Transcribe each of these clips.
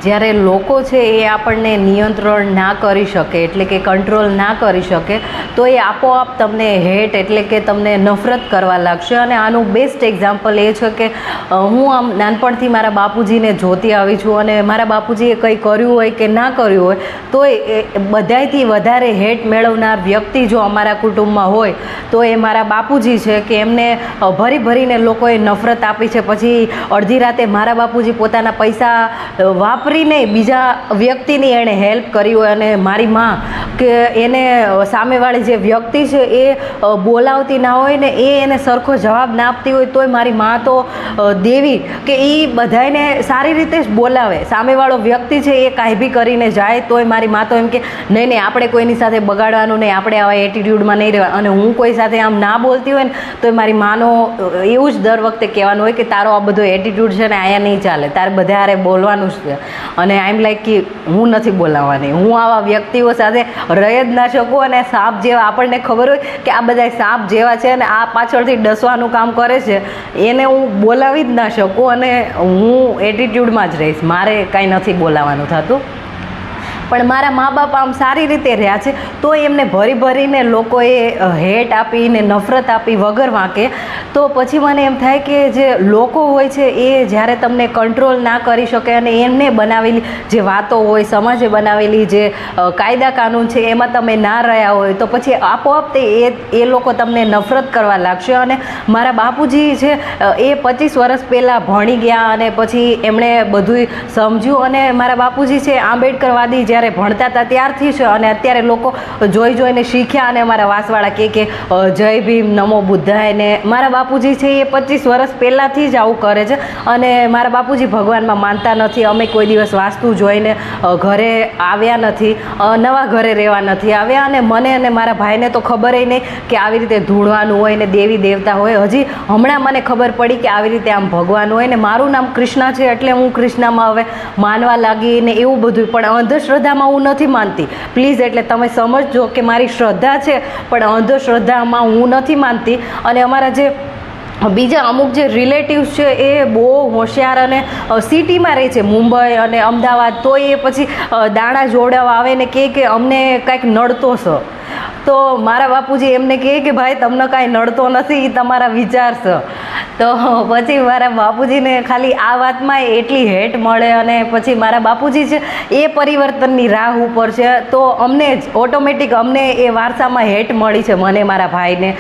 જ્યારે લોકો છે એ આપણને નિયંત્રણ ના કરી શકે, એટલે કે કંટ્રોલ ના કરી શકે, તો એ આપોઆપ તમને હેટ એટલે કે તમને નફરત કરવા લાગશે. અને આનું બેસ્ટ એક્ઝામ્પલ એ છે કે હું આમ નાનપણથી મારા બાપુજીને જોતી આવી છું, અને મારા બાપુજીએ કંઈ કર્યું હોય કે ના કર્યું હોય તો એ બધાયથી વધારે હેટ મેળવનાર વ્યક્તિ જો અમારા કુટુંબમાં હોય તો એ મારા બાપુજી છે, કે એમને ભરી ભરીને લોકોએ નફરત આપી છે. પછી અડધી રાતે મારા બાપુજી પોતાના પૈસા વાપરીને બીજા વ્યક્તિની એણે હેલ્પ કરી હોય, અને મારી માં કે એને સામેવાળી જે વ્યક્તિ છે એ બોલાવતી ના હોય ને એ એને સરખો જવાબ ના આપતી હોય તોય મારી માં તો દેવી કે એ બધાને સારી રીતે જ બોલાવે. સામેવાળો વ્યક્તિ છે એ કાંઈ બી કરીને જાય તોય મારી માં તો એમ કે નહીં નહીં, આપણે કોઈની સાથે બગાડવાનું નહીં, આપણે આવા એટીટ્યૂડમાં નહીં રહેવા. અને હું કોઈ સાથે આમ ના બોલતી હોય ને તો મારી માનો એવું જ દર વખતે કહેવાનું હોય કે તારો આ બધો એટીટ્યૂડ છે ને અહીંયા નહીં ચાલે, તારે બધા હારે બોલવાનું જ છે. અને આઈ એમ લાઈક કે હું નથી બોલાવવાની, હું આવા વ્યક્તિઓ સાથે રહી જ ના શકું. અને સાપ જેવા આપણને ખબર હોય કે આ બધા સાપ જેવા છે અને આ પાછળથી ડસવાનું કામ કરે છે, એને હું બોલાવી જ ના શકું. અને હું એટીટ્યૂડમાં જ રહીશ, મારે કાંઈ નથી બોલાવવાનું થતું. પણ મારા મા બાપ આમ સારી રીતે રહ્યા છે તો એમને ભરી ભરીને લોકોએ હેટ આપીને નફરત આપી વગર વાંકે. તો પછી મને એમ થાય કે જે લોકો હોય છે એ જ્યારે તમને કંટ્રોલ ના કરી શકે અને એમને બનાવેલી જે વાતો હોય, સમાજે બનાવેલી જે કાયદા કાનૂન છે એમાં તમે ના રહ્યા હોય તો પછી આપોઆપ તે એ લોકો તમને નફરત કરવા લાગશે. અને મારા બાપુજી છે એ 25 વર્ષ પહેલાં ભણી ગયા અને પછી એમણે બધું સમજ્યું. અને મારા બાપુજી છે આંબેડકરવાદી જ્યારે ભણતા હતા ત્યારથી છે, અને અત્યારે લોકો જોઈ જોઈને શીખ્યા. અને અમારા વાસવાળા કે જય ભીમ, નમો બુદ્ધાય. ને મારા બાપુજી છે એ 25 વર્ષ પહેલાંથી જ આવું કરે છે. અને મારા બાપુજી ભગવાનમાં માનતા નથી. અમે કોઈ દિવસ વાસ્તુ જોઈને ઘરે આવ્યા નથી, નવા ઘરે રહેવા નથી આવ્યા. અને મને અને મારા ભાઈને તો ખબર નહીં કે આવી રીતે ધૂળવાનું હોય ને દેવી દેવતા હોય. હજી હમણાં મને ખબર પડી કે આવી રીતે આમ ભગવાન હોય. ને મારું નામ કૃષ્ણા છે એટલે હું કૃષ્ણામાં હવે માનવા લાગી ને એવું બધું. પણ અંધશ્રદ્ધામાં હું નથી માનતી, પ્લીઝ. એટલે તમે સમજજો કે મારી શ્રદ્ધા છે પણ અંધશ્રદ્ધામાં હું નથી માનતી. અને અમારા જે બીજા અમુક જે રિલેટિવ્સ છે એ બહુ હોશિયાર અને સિટીમાં રહે છે, મુંબઈ અને અમદાવાદ, તો એ પછી દાણા જોડાવા આવે ને કે અમને કાંઈક નડતો છે. તો મારા બાપુજી એમને કહે કે ભાઈ તમને કાંઈ નડતો નથી, એ તમારા વિચાર છે. તો પછી મારા બાપુજીને ખાલી આ વાતમાં એટલી હેટ મળે. અને પછી મારા બાપુજી છે એ પરિવર્તનની રાહ ઉપર છે. તો અમને જ ઓટોમેટિક અમને એ વારસામાં હેટ મળી છે, મને, મારા ભાઈને,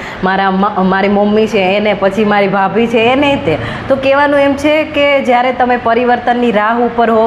મારી મમ્મી છે એને, પછી મારી ભાભી છે એને. તે તો કહેવાનું એમ છે કે જ્યારે તમે પરિવર્તનની રાહ ઉપર હો